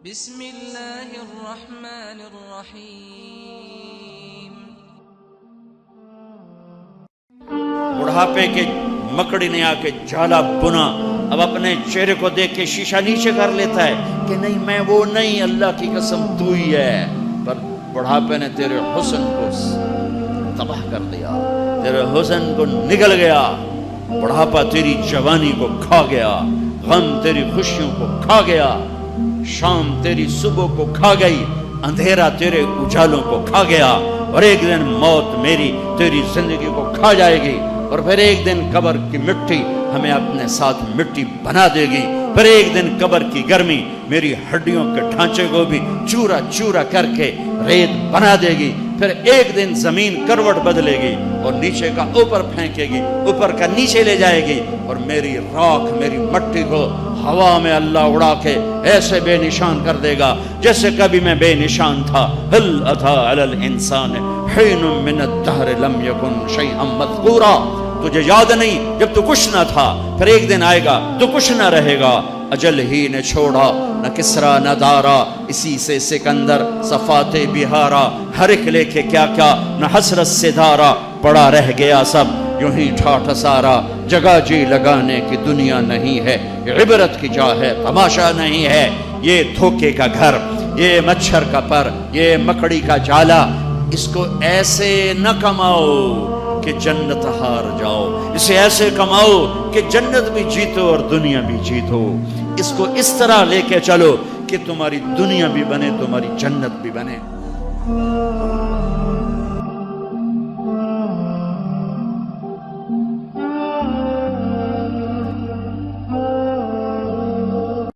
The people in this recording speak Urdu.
بسم اللہ الرحمن الرحیم۔ بڑھاپے کے مکڑی نے آ کے جالا بنا، اب اپنے چہرے کو دیکھ کے شیشہ نیچے کر لیتا ہے کہ نہیں میں وہ نہیں، اللہ کی قسم تو ہی ہے۔ پر بڑھاپے نے تیرے حسن کو تباہ کر دیا، تیرے حسن کو نگل گیا، بڑھاپا تیری جوانی کو کھا گیا، غم تیری خوشیوں کو کھا گیا، شام تیری صبح کو کھا گئی، اندھیرا تیرے اجالوں کو کھا گیا، اور ایک دن موت میری تیری زندگی کو کھا جائے گی، اور پھر ایک دن قبر کی مٹی ہمیں اپنے ساتھ مٹی بنا دے گی، پھر ایک دن قبر کی گرمی میری ہڈیوں کے ڈھانچے کو بھی چورا چورا کر کے ریت بنا دے گی، پھر ایک دن زمین کروٹ بدلے گی اور نیچے کا اوپر پھینکے گی، اوپر کا نیچے لے جائے گی، اور میری راکھ میری مٹی کو ہوا میں اللہ اڑا کے ایسے بے نشان کر دے گا جیسے کبھی میں بے نشان تھا۔ هل اتى على الانسان حين من الدهر لم يكن شيئا مذكورا، تجھے یاد نہیں جب تو کچھ نہ تھا، پھر ایک دن آئے گا تو کچھ نہ رہے گا۔ اجل ہی نے چھوڑا نہ کسرا نہ دارا، اسی سے سکندر صفات بہارا، ہر ایک لے کے کیا کیا نہ حسرت سے دھارا، پڑا رہ گیا سب یوں ہی ٹھاٹھ سارا، جگہ جی لگانے کی دنیا نہیں ہے، عبرت کی جا ہے تماشا نہیں ہے، یہ دھوکے کا گھر، یہ مچھر کا پر، یہ مکڑی کا جالا، اس کو ایسے نہ کماؤ کہ جنت ہار جاؤ، اسے ایسے کماؤ کہ جنت بھی جیتو اور دنیا بھی جیتو، اس کو اس طرح لے کے چلو کہ تمہاری دنیا بھی بنے تمہاری جنت بھی بنے۔